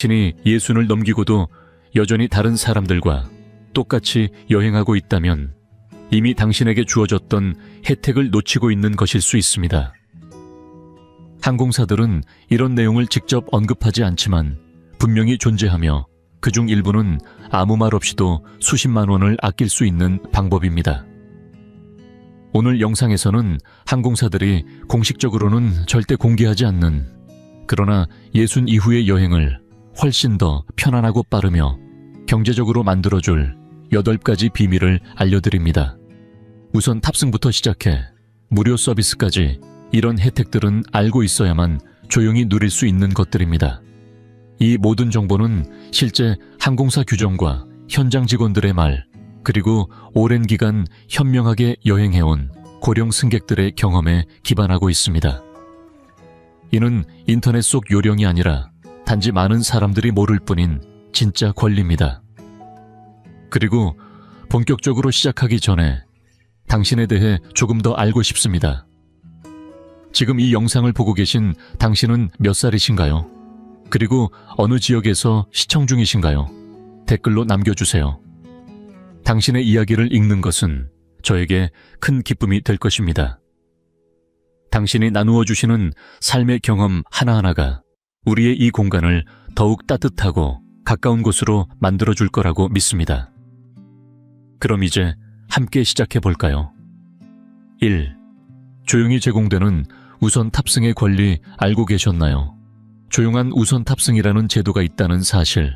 당신이 예순을 넘기고도 여전히 다른 사람들과 똑같이 여행하고 있다면 이미 당신에게 주어졌던 혜택을 놓치고 있는 것일 수 있습니다. 항공사들은 이런 내용을 직접 언급하지 않지만 분명히 존재하며 그중 일부는 아무 말 없이도 수십만 원을 아낄 수 있는 방법입니다. 오늘 영상에서는 항공사들이 공식적으로는 절대 공개하지 않는, 그러나 예순 이후의 여행을 훨씬 더 편안하고 빠르며 경제적으로 만들어줄 8가지 비밀을 알려드립니다. 우선 탑승부터 시작해 무료 서비스까지 이런 혜택들은 알고 있어야만 조용히 누릴 수 있는 것들입니다. 이 모든 정보는 실제 항공사 규정과 현장 직원들의 말, 그리고 오랜 기간 현명하게 여행해온 고령 승객들의 경험에 기반하고 있습니다. 이는 인터넷 속 요령이 아니라 단지 많은 사람들이 모를 뿐인 진짜 권리입니다. 그리고 본격적으로 시작하기 전에 당신에 대해 조금 더 알고 싶습니다. 지금 이 영상을 보고 계신 당신은 몇 살이신가요? 그리고 어느 지역에서 시청 중이신가요? 댓글로 남겨주세요. 당신의 이야기를 읽는 것은 저에게 큰 기쁨이 될 것입니다. 당신이 나누어 주시는 삶의 경험 하나하나가 우리의 이 공간을 더욱 따뜻하고 가까운 곳으로 만들어줄 거라고 믿습니다. 그럼 이제 함께 시작해 볼까요? 1. 조용히 제공되는 우선 탑승의 권리 알고 계셨나요? 조용한 우선 탑승이라는 제도가 있다는 사실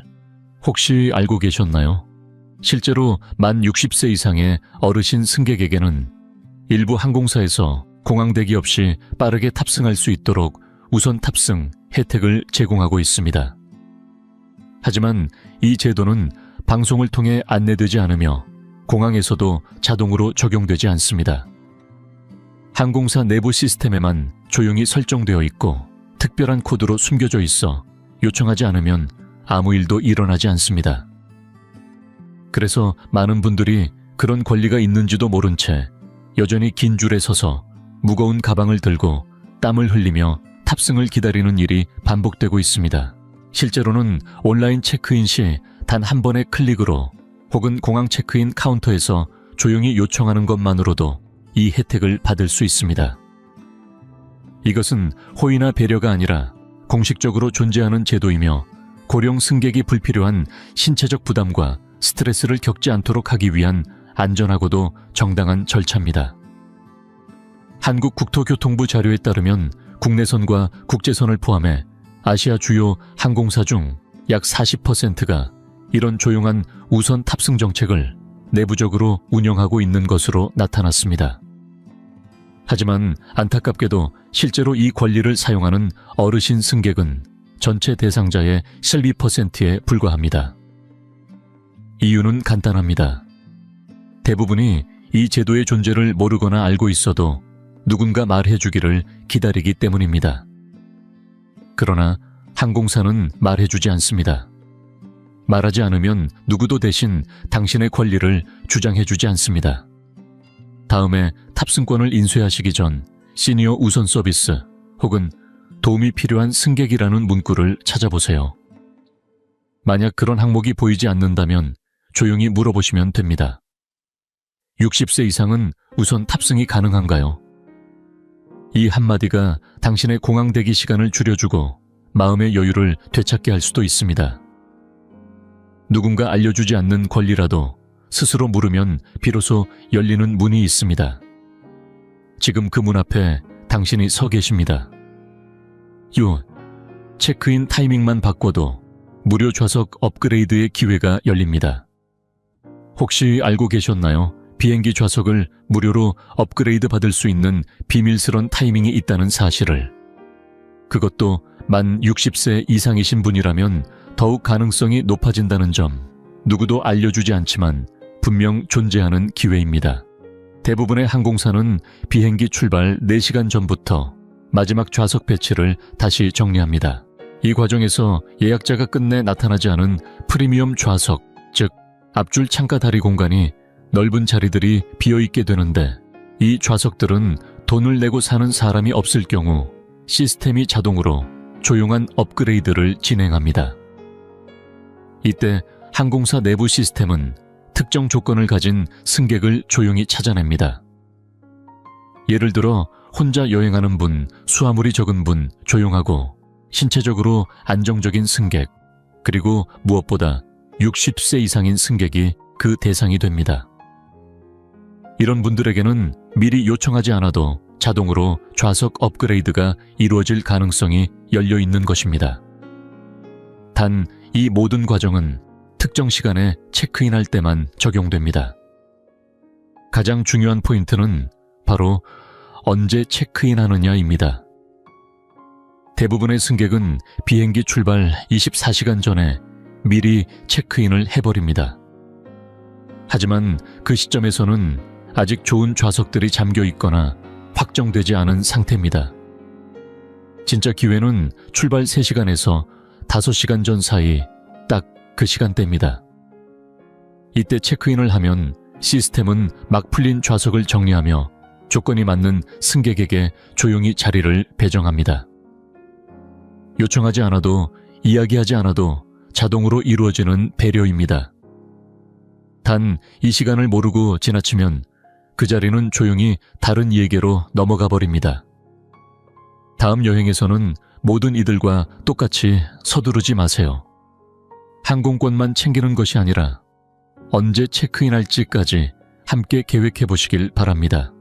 혹시 알고 계셨나요? 실제로 만 60세 이상의 어르신 승객에게는 일부 항공사에서 공항 대기 없이 빠르게 탑승할 수 있도록 우선 탑승 혜택을 제공하고 있습니다. 하지만 이 제도는 방송을 통해 안내되지 않으며 공항에서도 자동으로 적용되지 않습니다. 항공사 내부 시스템에만 조용히 설정되어 있고 특별한 코드로 숨겨져 있어 요청하지 않으면 아무 일도 일어나지 않습니다. 그래서 많은 분들이 그런 권리가 있는지도 모른 채 여전히 긴 줄에 서서 무거운 가방을 들고 땀을 흘리며 탑승을 기다리는 일이 반복되고 있습니다. 실제로는 온라인 체크인 시 단 한 번의 클릭으로 혹은 공항 체크인 카운터에서 조용히 요청하는 것만으로도 이 혜택을 받을 수 있습니다. 이것은 호의나 배려가 아니라 공식적으로 존재하는 제도이며 고령 승객이 불필요한 신체적 부담과 스트레스를 겪지 않도록 하기 위한 안전하고도 정당한 절차입니다. 한국국토교통부 자료에 따르면 국내선과 국제선을 포함해 아시아 주요 항공사 중 약 40%가 이런 조용한 우선 탑승 정책을 내부적으로 운영하고 있는 것으로 나타났습니다. 하지만 안타깝게도 실제로 이 권리를 사용하는 어르신 승객은 전체 대상자의 12%에 불과합니다. 이유는 간단합니다. 대부분이 이 제도의 존재를 모르거나 알고 있어도 누군가 말해주기를 기다리기 때문입니다. 그러나 항공사는 말해주지 않습니다. 말하지 않으면 누구도 대신 당신의 권리를 주장해주지 않습니다. 다음에 탑승권을 인쇄하시기 전 시니어 우선 서비스 혹은 도움이 필요한 승객이라는 문구를 찾아보세요. 만약 그런 항목이 보이지 않는다면 조용히 물어보시면 됩니다. 60세 이상은 우선 탑승이 가능한가요? 이 한마디가 당신의 공항 대기 시간을 줄여주고 마음의 여유를 되찾게 할 수도 있습니다. 누군가 알려주지 않는 권리라도 스스로 물으면 비로소 열리는 문이 있습니다. 지금 그 문 앞에 당신이 서 계십니다. 체크인 타이밍만 바꿔도 무료 좌석 업그레이드의 기회가 열립니다. 혹시 알고 계셨나요? 비행기 좌석을 무료로 업그레이드 받을 수 있는 비밀스런 타이밍이 있다는 사실을. 그것도 만 60세 이상이신 분이라면 더욱 가능성이 높아진다는 점, 누구도 알려주지 않지만 분명 존재하는 기회입니다. 대부분의 항공사는 비행기 출발 4시간 전부터 마지막 좌석 배치를 다시 정리합니다. 이 과정에서 예약자가 끝내 나타나지 않은 프리미엄 좌석, 즉 앞줄 창가 다리 공간이 넓은 자리들이 비어있게 되는데, 이 좌석들은 돈을 내고 사는 사람이 없을 경우 시스템이 자동으로 조용한 업그레이드를 진행합니다. 이때 항공사 내부 시스템은 특정 조건을 가진 승객을 조용히 찾아냅니다. 예를 들어 혼자 여행하는 분, 수화물이 적은 분, 조용하고 신체적으로 안정적인 승객, 그리고 무엇보다 60세 이상인 승객이 그 대상이 됩니다. 이런 분들에게는 미리 요청하지 않아도 자동으로 좌석 업그레이드가 이루어질 가능성이 열려 있는 것입니다. 단, 이 모든 과정은 특정 시간에 체크인할 때만 적용됩니다. 가장 중요한 포인트는 바로 언제 체크인하느냐입니다. 대부분의 승객은 비행기 출발 24시간 전에 미리 체크인을 해버립니다. 하지만 그 시점에서는 아직 좋은 좌석들이 잠겨 있거나 확정되지 않은 상태입니다. 진짜 기회는 출발 3시간에서 5시간 전 사이 딱 그 시간대입니다. 이때 체크인을 하면 시스템은 막 풀린 좌석을 정리하며 조건이 맞는 승객에게 조용히 자리를 배정합니다. 요청하지 않아도, 이야기하지 않아도 자동으로 이루어지는 배려입니다. 단, 이 시간을 모르고 지나치면 그 자리는 조용히 다른 이에게로 넘어가 버립니다. 다음 여행에서는 모든 이들과 똑같이 서두르지 마세요. 항공권만 챙기는 것이 아니라 언제 체크인할지까지 함께 계획해 보시길 바랍니다.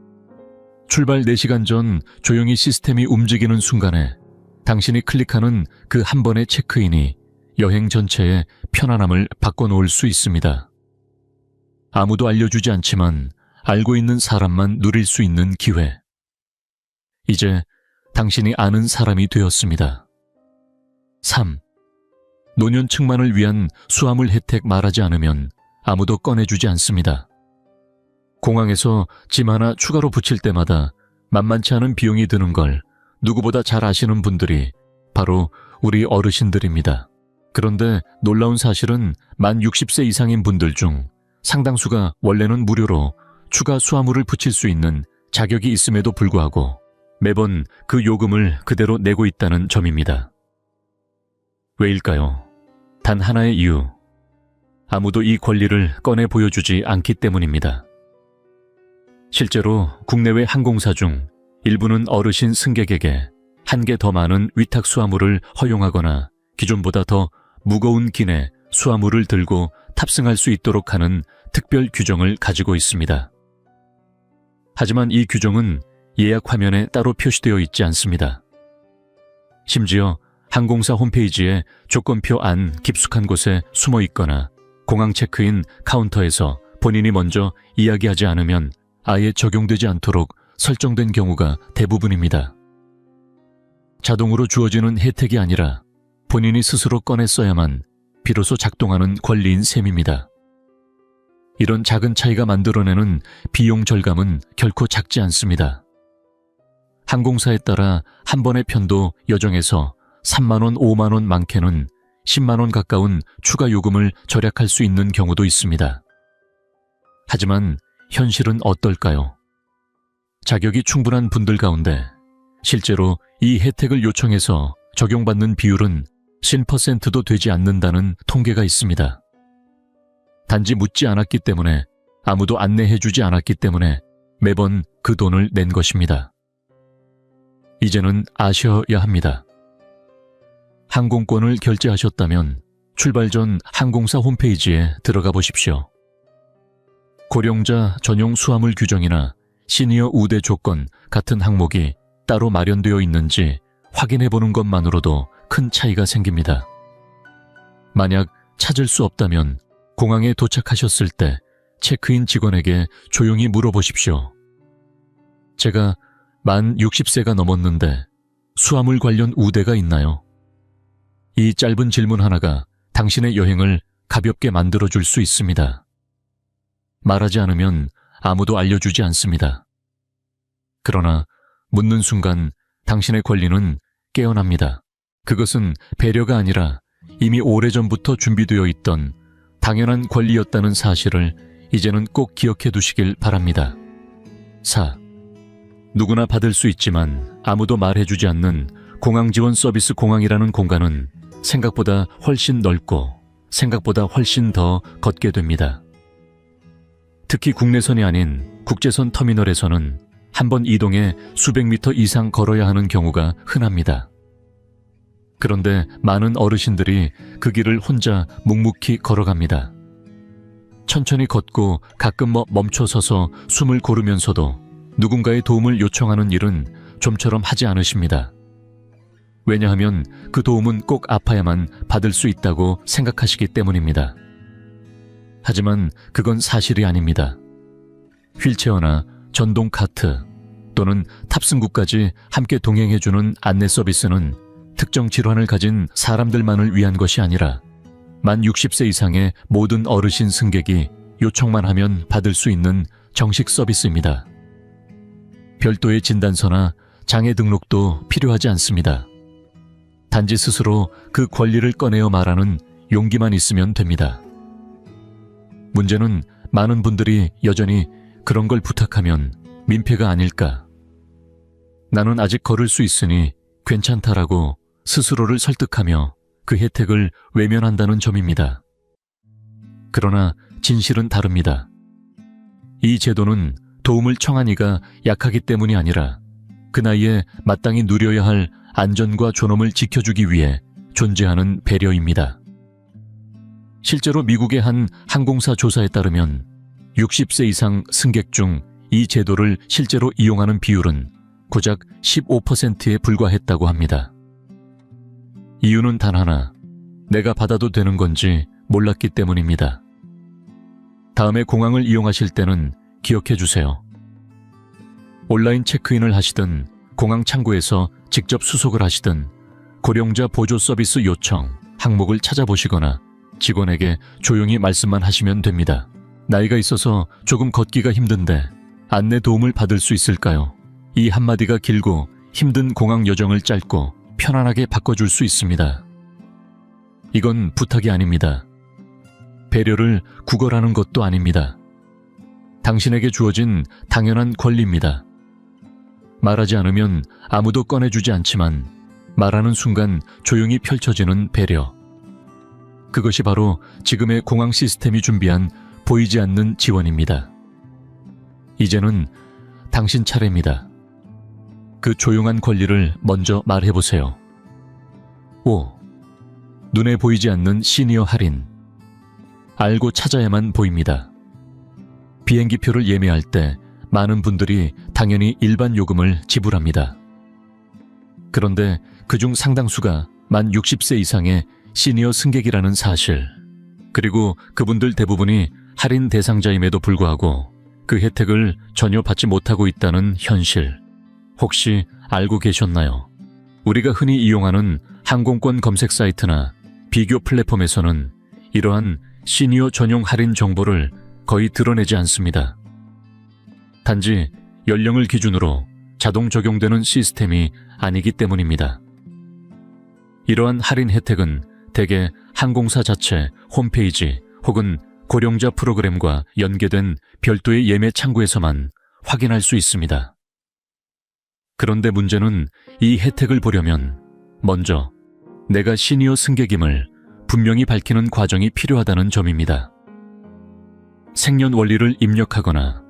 출발 4시간 전 조용히 시스템이 움직이는 순간에 당신이 클릭하는 그 한 번의 체크인이 여행 전체의 편안함을 바꿔놓을 수 있습니다. 아무도 알려주지 않지만 알고 있는 사람만 누릴 수 있는 기회. 이제 당신이 아는 사람이 되었습니다. 3. 노년층만을 위한 수화물 혜택 말하지 않으면 아무도 꺼내주지 않습니다. 공항에서 짐 하나 추가로 붙일 때마다 만만치 않은 비용이 드는 걸 누구보다 잘 아시는 분들이 바로 우리 어르신들입니다. 그런데 놀라운 사실은 만 60세 이상인 분들 중 상당수가 원래는 무료로 추가 수화물을 붙일 수 있는 자격이 있음에도 불구하고 매번 그 요금을 그대로 내고 있다는 점입니다. 왜일까요? 단 하나의 이유. 아무도 이 권리를 꺼내 보여주지 않기 때문입니다. 실제로 국내외 항공사 중 일부는 어르신 승객에게 한 개 더 많은 위탁 수화물을 허용하거나 기존보다 더 무거운 기내 수화물을 들고 탑승할 수 있도록 하는 특별 규정을 가지고 있습니다. 하지만 이 규정은 예약 화면에 따로 표시되어 있지 않습니다. 심지어 항공사 홈페이지에 조건표 안 깊숙한 곳에 숨어 있거나 공항 체크인 카운터에서 본인이 먼저 이야기하지 않으면 아예 적용되지 않도록 설정된 경우가 대부분입니다. 자동으로 주어지는 혜택이 아니라 본인이 스스로 꺼내 써야만 비로소 작동하는 권리인 셈입니다. 이런 작은 차이가 만들어내는 비용 절감은 결코 작지 않습니다. 항공사에 따라 한 번의 편도 여정에서 3만원, 5만원, 많게는 10만원 가까운 추가 요금을 절약할 수 있는 경우도 있습니다. 하지만 현실은 어떨까요? 자격이 충분한 분들 가운데 실제로 이 혜택을 요청해서 적용받는 비율은 10%도 되지 않는다는 통계가 있습니다. 단지 묻지 않았기 때문에, 아무도 안내해주지 않았기 때문에 매번 그 돈을 낸 것입니다. 이제는 아셔야 합니다. 항공권을 결제하셨다면 출발 전 항공사 홈페이지에 들어가 보십시오. 고령자 전용 수화물 규정이나 시니어 우대 조건 같은 항목이 따로 마련되어 있는지 확인해 보는 것만으로도 큰 차이가 생깁니다. 만약 찾을 수 없다면 공항에 도착하셨을 때 체크인 직원에게 조용히 물어보십시오. 제가 만 60세가 넘었는데 수화물 관련 우대가 있나요? 이 짧은 질문 하나가 당신의 여행을 가볍게 만들어줄 수 있습니다. 말하지 않으면 아무도 알려주지 않습니다. 그러나 묻는 순간 당신의 권리는 깨어납니다. 그것은 배려가 아니라 이미 오래전부터 준비되어 있던 당연한 권리였다는 사실을 이제는 꼭 기억해 두시길 바랍니다. 4. 누구나 받을 수 있지만 아무도 말해주지 않는 공항 지원 서비스 공항이라는 공간은 생각보다 훨씬 넓고 생각보다 훨씬 더 걷게 됩니다. 특히 국내선이 아닌 국제선 터미널에서는 한 번 이동에 수백 미터 이상 걸어야 하는 경우가 흔합니다. 그런데 많은 어르신들이 그 길을 혼자 묵묵히 걸어갑니다. 천천히 걷고 가끔 멈춰서서 숨을 고르면서도 누군가의 도움을 요청하는 일은 좀처럼 하지 않으십니다. 왜냐하면 그 도움은 꼭 아파야만 받을 수 있다고 생각하시기 때문입니다. 하지만 그건 사실이 아닙니다. 휠체어나 전동 카트 또는 탑승구까지 함께 동행해주는 안내 서비스는 특정 질환을 가진 사람들만을 위한 것이 아니라 만 60세 이상의 모든 어르신 승객이 요청만 하면 받을 수 있는 정식 서비스입니다. 별도의 진단서나 장애 등록도 필요하지 않습니다. 단지 스스로 그 권리를 꺼내어 말하는 용기만 있으면 됩니다. 문제는 많은 분들이 여전히 그런 걸 부탁하면 민폐가 아닐까. 나는 아직 걸을 수 있으니 괜찮다라고 스스로를 설득하며 그 혜택을 외면한다는 점입니다. 그러나 진실은 다릅니다. 이 제도는 도움을 청한 이가 약하기 때문이 아니라 그 나이에 마땅히 누려야 할 안전과 존엄을 지켜주기 위해 존재하는 배려입니다. 실제로 미국의 한 항공사 조사에 따르면 60세 이상 승객 중 이 제도를 실제로 이용하는 비율은 고작 15%에 불과했다고 합니다. 이유는 단 하나, 내가 받아도 되는 건지 몰랐기 때문입니다. 다음에 공항을 이용하실 때는 기억해 주세요. 온라인 체크인을 하시든 공항 창구에서 직접 수속을 하시든 고령자 보조 서비스 요청 항목을 찾아보시거나 직원에게 조용히 말씀만 하시면 됩니다. 나이가 있어서 조금 걷기가 힘든데 안내 도움을 받을 수 있을까요? 이 한마디가 길고 힘든 공항 여정을 짧고 편안하게 바꿔줄 수 있습니다. 이건 부탁이 아닙니다. 배려를 구걸하는 것도 아닙니다. 당신에게 주어진 당연한 권리입니다. 말하지 않으면 아무도 꺼내주지 않지만 말하는 순간 조용히 펼쳐지는 배려. 그것이 바로 지금의 공항 시스템이 준비한 보이지 않는 지원입니다. 이제는 당신 차례입니다. 그 조용한 권리를 먼저 말해보세요. 5. 눈에 보이지 않는 시니어 할인. 알고 찾아야만 보입니다. 비행기표를 예매할 때 많은 분들이 당연히 일반 요금을 지불합니다. 그런데 그중 상당수가 만 60세 이상의 시니어 승객이라는 사실, 그리고 그분들 대부분이 할인 대상자임에도 불구하고 그 혜택을 전혀 받지 못하고 있다는 현실, 혹시 알고 계셨나요? 우리가 흔히 이용하는 항공권 검색 사이트나 비교 플랫폼에서는 이러한 시니어 전용 할인 정보를 거의 드러내지 않습니다. 단지 연령을 기준으로 자동 적용되는 시스템이 아니기 때문입니다. 이러한 할인 혜택은 대개 항공사 자체 홈페이지 혹은 고령자 프로그램과 연계된 별도의 예매 창구에서만 확인할 수 있습니다. 그런데 문제는 이 혜택을 보려면 먼저 내가 시니어 승객임을 분명히 밝히는 과정이 필요하다는 점입니다. 생년 원리를 입력하거나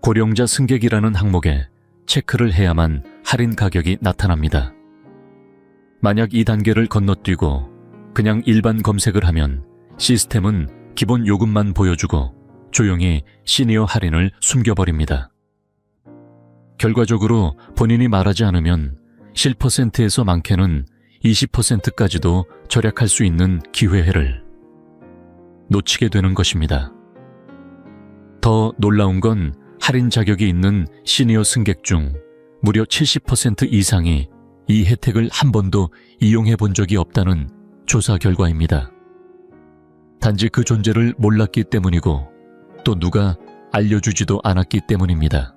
고령자 승객이라는 항목에 체크를 해야만 할인 가격이 나타납니다. 만약 이 단계를 건너뛰고 그냥 일반 검색을 하면 시스템은 기본 요금만 보여주고 조용히 시니어 할인을 숨겨버립니다. 결과적으로 본인이 말하지 않으면 7%에서 많게는 20%까지도 절약할 수 있는 기회를 놓치게 되는 것입니다. 더 놀라운 건 할인 자격이 있는 시니어 승객 중 무려 70% 이상이 이 혜택을 한 번도 이용해 본 적이 없다는 조사 결과입니다. 단지 그 존재를 몰랐기 때문이고 또 누가 알려주지도 않았기 때문입니다.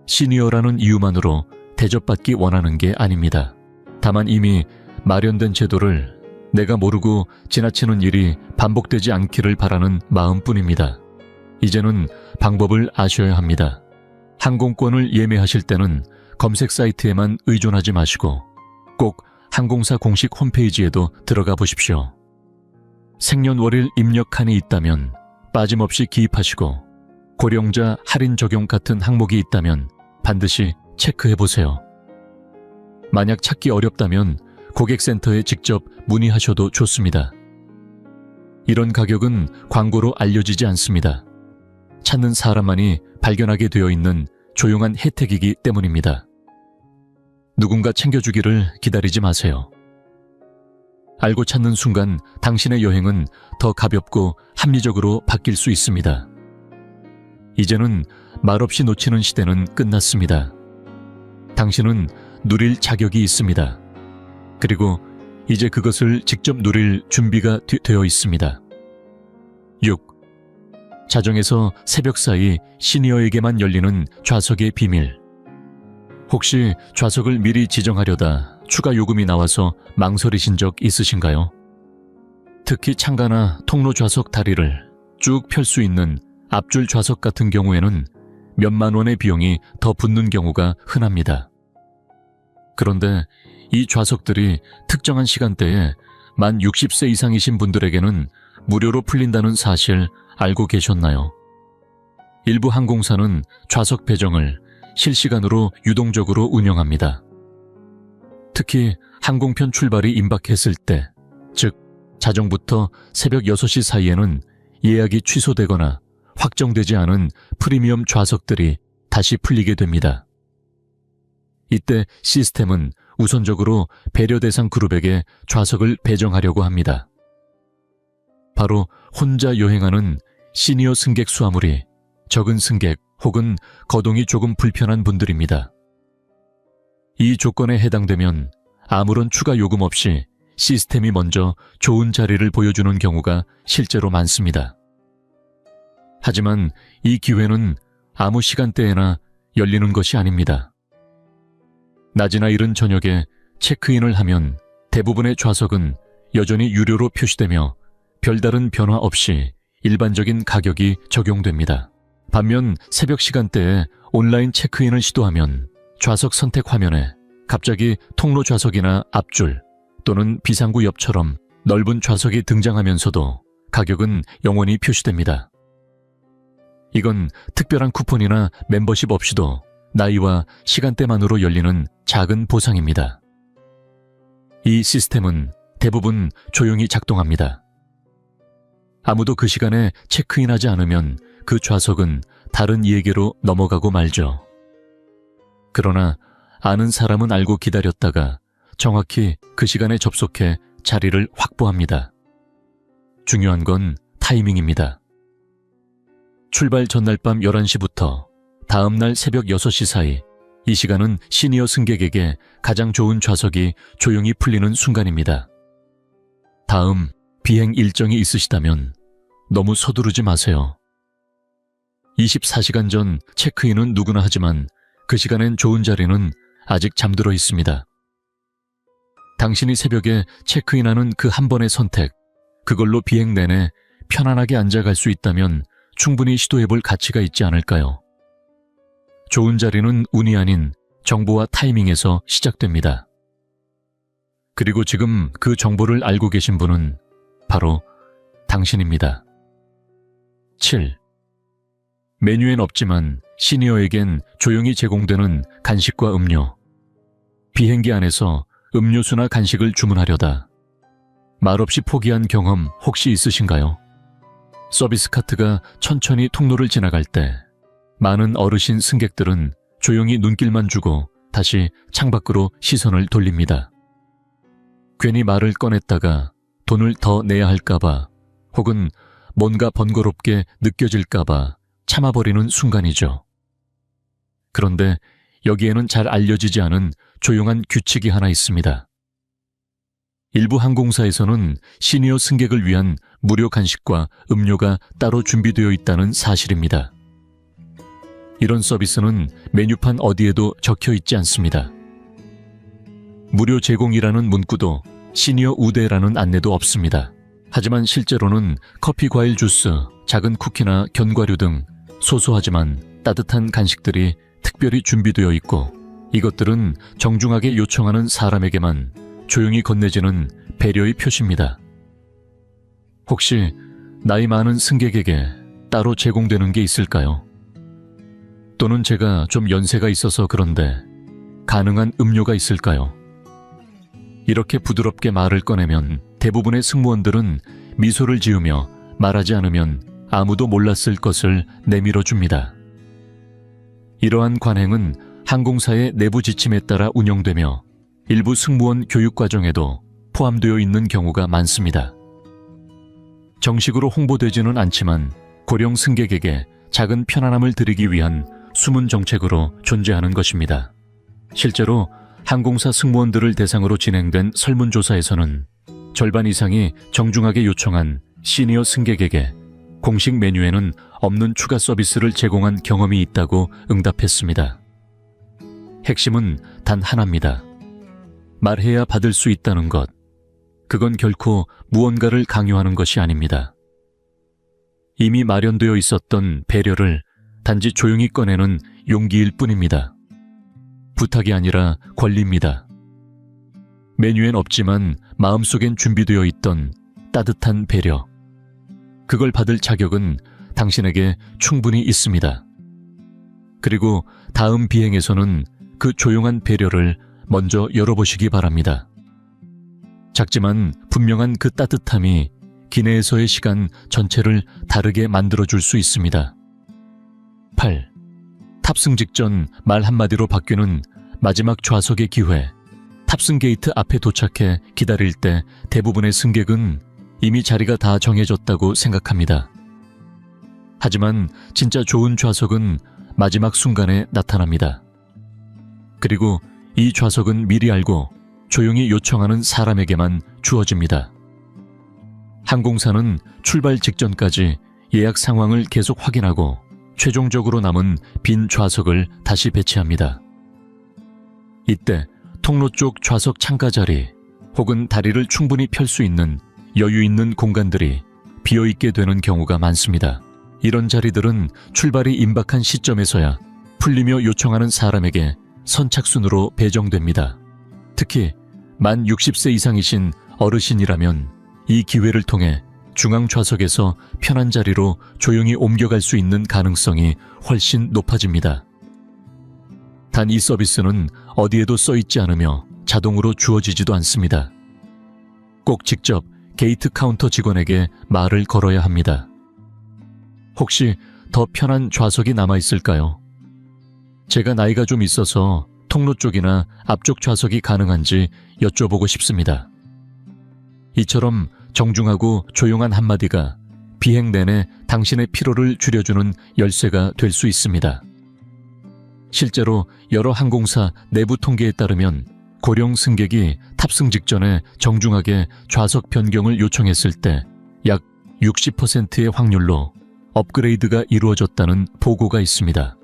시니어라는 이유만으로 대접받기 원하는 게 아닙니다. 다만 이미 마련된 제도를 내가 모르고 지나치는 일이 반복되지 않기를 바라는 마음뿐입니다. 이제는 방법을 아셔야 합니다. 항공권을 예매하실 때는 검색 사이트에만 의존하지 마시고 꼭 항공사 공식 홈페이지에도 들어가 보십시오. 생년월일 입력칸이 있다면 빠짐없이 기입하시고 고령자 할인 적용 같은 항목이 있다면 반드시 체크해보세요. 만약 찾기 어렵다면 고객센터에 직접 문의하셔도 좋습니다. 이런 가격은 광고로 알려지지 않습니다. 찾는 사람만이 발견하게 되어 있는 조용한 혜택이기 때문입니다. 누군가 챙겨주기를 기다리지 마세요. 알고 찾는 순간 당신의 여행은 더 가볍고 합리적으로 바뀔 수 있습니다. 이제는 말없이 놓치는 시대는 끝났습니다. 당신은 누릴 자격이 있습니다. 그리고 이제 그것을 직접 누릴 준비가 되어 있습니다. 6. 자정에서 새벽 사이 시니어에게만 열리는 좌석의 비밀. 혹시 좌석을 미리 지정하려다 추가 요금이 나와서 망설이신 적 있으신가요? 특히 창가나 통로 좌석 다리를 쭉 펼 수 있는 앞줄 좌석 같은 경우에는 몇만 원의 비용이 더 붙는 경우가 흔합니다. 그런데 이 좌석들이 특정한 시간대에 만 60세 이상이신 분들에게는 무료로 풀린다는 사실 알고 계셨나요? 일부 항공사는 좌석 배정을 실시간으로 유동적으로 운영합니다. 특히 항공편 출발이 임박했을 때, 즉 자정부터 새벽 6시 사이에는 예약이 취소되거나 확정되지 않은 프리미엄 좌석들이 다시 풀리게 됩니다. 이때 시스템은 우선적으로 배려 대상 그룹에게 좌석을 배정하려고 합니다. 바로 혼자 여행하는 시니어 승객 수화물이 적은 승객 혹은 거동이 조금 불편한 분들입니다. 이 조건에 해당되면 아무런 추가 요금 없이 시스템이 먼저 좋은 자리를 보여주는 경우가 실제로 많습니다. 하지만 이 기회는 아무 시간대에나 열리는 것이 아닙니다. 낮이나 이른 저녁에 체크인을 하면 대부분의 좌석은 여전히 유료로 표시되며 별다른 변화 없이 일반적인 가격이 적용됩니다. 반면 새벽 시간대에 온라인 체크인을 시도하면 좌석 선택 화면에 갑자기 통로 좌석이나 앞줄 또는 비상구 옆처럼 넓은 좌석이 등장하면서도 가격은 영원히 표시됩니다. 이건 특별한 쿠폰이나 멤버십 없이도 나이와 시간대만으로 열리는 작은 보상입니다. 이 시스템은 대부분 조용히 작동합니다. 아무도 그 시간에 체크인하지 않으면 그 좌석은 다른 이에게로 넘어가고 말죠. 그러나 아는 사람은 알고 기다렸다가 정확히 그 시간에 접속해 자리를 확보합니다. 중요한 건 타이밍입니다. 출발 전날 밤 11시부터 다음날 새벽 6시 사이, 이 시간은 시니어 승객에게 가장 좋은 좌석이 조용히 풀리는 순간입니다. 다음 비행 일정이 있으시다면 너무 서두르지 마세요. 24시간 전 체크인은 누구나 하지만 그 시간엔 좋은 자리는 아직 잠들어 있습니다. 당신이 새벽에 체크인하는 그 한 번의 선택, 그걸로 비행 내내 편안하게 앉아갈 수 있다면 충분히 시도해볼 가치가 있지 않을까요? 좋은 자리는 운이 아닌 정보와 타이밍에서 시작됩니다. 그리고 지금 그 정보를 알고 계신 분은 바로 당신입니다. 7. 메뉴엔 없지만 시니어에겐 조용히 제공되는 간식과 음료. 비행기 안에서 음료수나 간식을 주문하려다 말없이 포기한 경험 혹시 있으신가요? 서비스 카트가 천천히 통로를 지나갈 때 많은 어르신 승객들은 조용히 눈길만 주고 다시 창밖으로 시선을 돌립니다. 괜히 말을 꺼냈다가 돈을 더 내야 할까봐 혹은 뭔가 번거롭게 느껴질까봐 참아버리는 순간이죠. 그런데 여기에는 잘 알려지지 않은 조용한 규칙이 하나 있습니다. 일부 항공사에서는 시니어 승객을 위한 무료 간식과 음료가 따로 준비되어 있다는 사실입니다. 이런 서비스는 메뉴판 어디에도 적혀 있지 않습니다. 무료 제공이라는 문구도 시니어 우대라는 안내도 없습니다. 하지만 실제로는 커피, 과일, 주스, 작은 쿠키나 견과류 등 소소하지만 따뜻한 간식들이 특별히 준비되어 있고 이것들은 정중하게 요청하는 사람에게만 조용히 건네지는 배려의 표시입니다. 혹시 나이 많은 승객에게 따로 제공되는 게 있을까요? 또는 제가 좀 연세가 있어서 그런데 가능한 음료가 있을까요? 이렇게 부드럽게 말을 꺼내면 대부분의 승무원들은 미소를 지으며 말하지 않으면 아무도 몰랐을 것을 내밀어 줍니다. 이러한 관행은 항공사의 내부 지침에 따라 운영되며 일부 승무원 교육 과정에도 포함되어 있는 경우가 많습니다. 정식으로 홍보되지는 않지만 고령 승객에게 작은 편안함을 드리기 위한 숨은 정책으로 존재하는 것입니다. 실제로 항공사 승무원들을 대상으로 진행된 설문조사에서는 절반 이상이 정중하게 요청한 시니어 승객에게 공식 메뉴에는 없는 추가 서비스를 제공한 경험이 있다고 응답했습니다. 핵심은 단 하나입니다. 말해야 받을 수 있다는 것. 그건 결코 무언가를 강요하는 것이 아닙니다. 이미 마련되어 있었던 배려를 단지 조용히 꺼내는 용기일 뿐입니다. 부탁이 아니라 권리입니다. 메뉴엔 없지만 마음속엔 준비되어 있던 따뜻한 배려. 그걸 받을 자격은 당신에게 충분히 있습니다. 그리고 다음 비행에서는 그 조용한 배려를 먼저 열어보시기 바랍니다. 작지만 분명한 그 따뜻함이 기내에서의 시간 전체를 다르게 만들어줄 수 있습니다. 8. 탑승 직전 말 한마디로 바뀌는 마지막 좌석의 기회. 탑승 게이트 앞에 도착해 기다릴 때 대부분의 승객은 이미 자리가 다 정해졌다고 생각합니다. 하지만 진짜 좋은 좌석은 마지막 순간에 나타납니다. 그리고 이 좌석은 미리 알고 조용히 요청하는 사람에게만 주어집니다. 항공사는 출발 직전까지 예약 상황을 계속 확인하고 최종적으로 남은 빈 좌석을 다시 배치합니다. 이때 통로 쪽 좌석 창가 자리 혹은 다리를 충분히 펼 수 있는 여유 있는 공간들이 비어있게 되는 경우가 많습니다. 이런 자리들은 출발이 임박한 시점에서야 풀리며 요청하는 사람에게 선착순으로 배정됩니다. 특히 만 60세 이상이신 어르신이라면 이 기회를 통해 중앙 좌석에서 편한 자리로 조용히 옮겨갈 수 있는 가능성이 훨씬 높아집니다. 단 이 서비스는 어디에도 써있지 않으며 자동으로 주어지지도 않습니다. 꼭 직접 게이트 카운터 직원에게 말을 걸어야 합니다. 혹시 더 편한 좌석이 남아있을까요? 제가 나이가 좀 있어서 통로 쪽이나 앞쪽 좌석이 가능한지 여쭤보고 싶습니다. 이처럼 정중하고 조용한 한마디가 비행 내내 당신의 피로를 줄여주는 열쇠가 될 수 있습니다. 실제로 여러 항공사 내부 통계에 따르면 고령 승객이 탑승 직전에 정중하게 좌석 변경을 요청했을 때 약 60%의 확률로 업그레이드가 이루어졌다는 보고가 있습니다.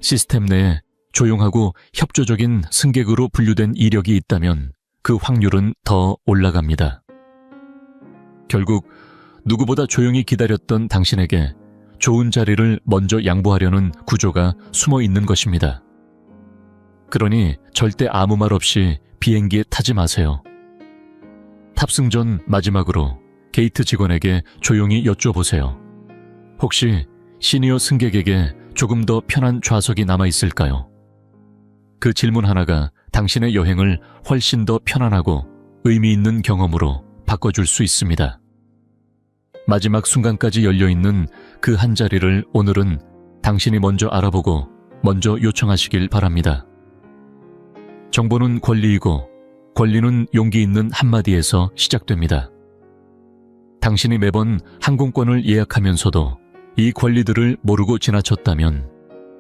시스템 내에 조용하고 협조적인 승객으로 분류된 이력이 있다면 그 확률은 더 올라갑니다. 결국 누구보다 조용히 기다렸던 당신에게 좋은 자리를 먼저 양보하려는 구조가 숨어 있는 것입니다. 그러니 절대 아무 말 없이 비행기에 타지 마세요. 탑승 전 마지막으로 게이트 직원에게 조용히 여쭤보세요. 혹시 시니어 승객에게 조금 더 편한 좌석이 남아있을까요? 그 질문 하나가 당신의 여행을 훨씬 더 편안하고 의미 있는 경험으로 바꿔줄 수 있습니다. 마지막 순간까지 열려있는 그 한 자리를 오늘은 당신이 먼저 알아보고 먼저 요청하시길 바랍니다. 정보는 권리이고 권리는 용기 있는 한마디에서 시작됩니다. 당신이 매번 항공권을 예약하면서도 이 권리들을 모르고 지나쳤다면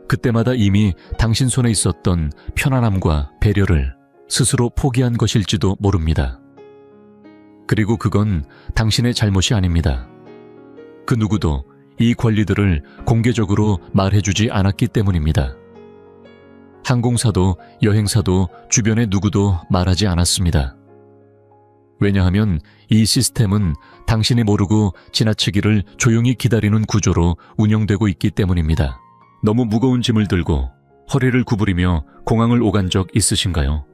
그때마다 이미 당신 손에 있었던 편안함과 배려를 스스로 포기한 것일지도 모릅니다. 그리고 그건 당신의 잘못이 아닙니다. 그 누구도 이 권리들을 공개적으로 말해주지 않았기 때문입니다. 항공사도 여행사도 주변의 누구도 말하지 않았습니다. 왜냐하면 이 시스템은 당신이 모르고 지나치기를 조용히 기다리는 구조로 운영되고 있기 때문입니다. 너무 무거운 짐을 들고 허리를 구부리며 공항을 오간 적 있으신가요?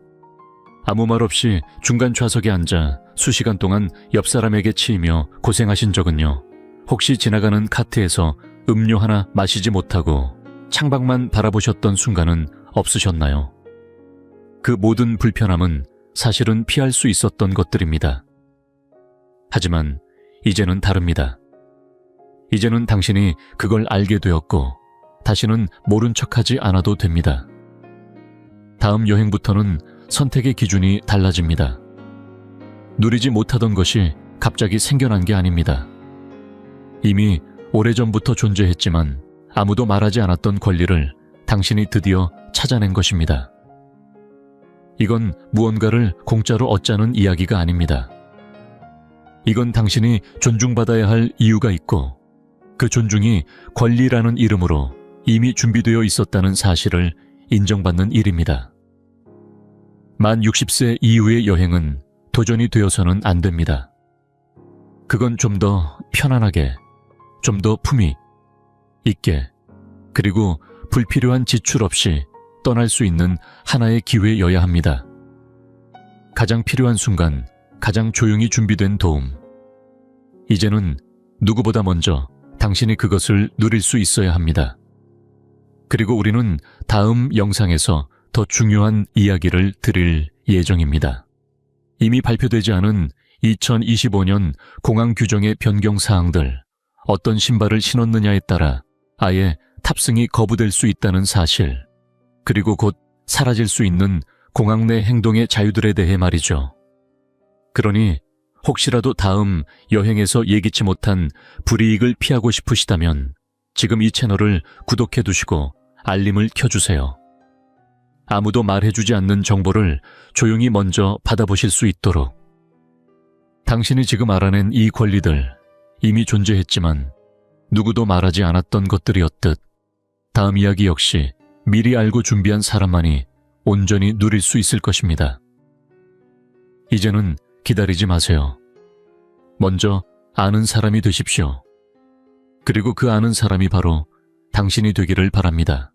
아무 말 없이 중간 좌석에 앉아 수시간 동안 옆 사람에게 치이며 고생하신 적은요. 혹시 지나가는 카트에서 음료 하나 마시지 못하고 창밖만 바라보셨던 순간은 없으셨나요? 그 모든 불편함은 사실은 피할 수 있었던 것들입니다. 하지만 이제는 다릅니다. 이제는 당신이 그걸 알게 되었고 다시는 모른 척하지 않아도 됩니다. 다음 여행부터는 선택의 기준이 달라집니다. 누리지 못하던 것이 갑자기 생겨난 게 아닙니다. 이미 오래전부터 존재했지만 아무도 말하지 않았던 권리를 당신이 드디어 찾아낸 것입니다. 이건 무언가를 공짜로 얻자는 이야기가 아닙니다. 이건 당신이 존중받아야 할 이유가 있고 그 존중이 권리라는 이름으로 이미 준비되어 있었다는 사실을 인정받는 일입니다. 만 60세 이후의 여행은 도전이 되어서는 안 됩니다. 그건 좀 더 편안하게, 좀 더 품위 있게, 그리고 불필요한 지출 없이 떠날 수 있는 하나의 기회여야 합니다. 가장 필요한 순간, 가장 조용히 준비된 도움. 이제는 누구보다 먼저 당신이 그것을 누릴 수 있어야 합니다. 그리고 우리는 다음 영상에서 더 중요한 이야기를 드릴 예정입니다. 이미 발표되지 않은 2025년 공항 규정의 변경 사항들, 어떤 신발을 신었느냐에 따라 아예 탑승이 거부될 수 있다는 사실, 그리고 곧 사라질 수 있는 공항 내 행동의 자유들에 대해 말이죠. 그러니 혹시라도 다음 여행에서 예기치 못한 불이익을 피하고 싶으시다면 지금 이 채널을 구독해 두시고 알림을 켜주세요. 아무도 말해주지 않는 정보를 조용히 먼저 받아보실 수 있도록. 당신이 지금 알아낸 이 권리들 이미 존재했지만 누구도 말하지 않았던 것들이었듯 다음 이야기 역시 미리 알고 준비한 사람만이 온전히 누릴 수 있을 것입니다. 이제는 기다리지 마세요. 먼저 아는 사람이 되십시오. 그리고 그 아는 사람이 바로 당신이 되기를 바랍니다.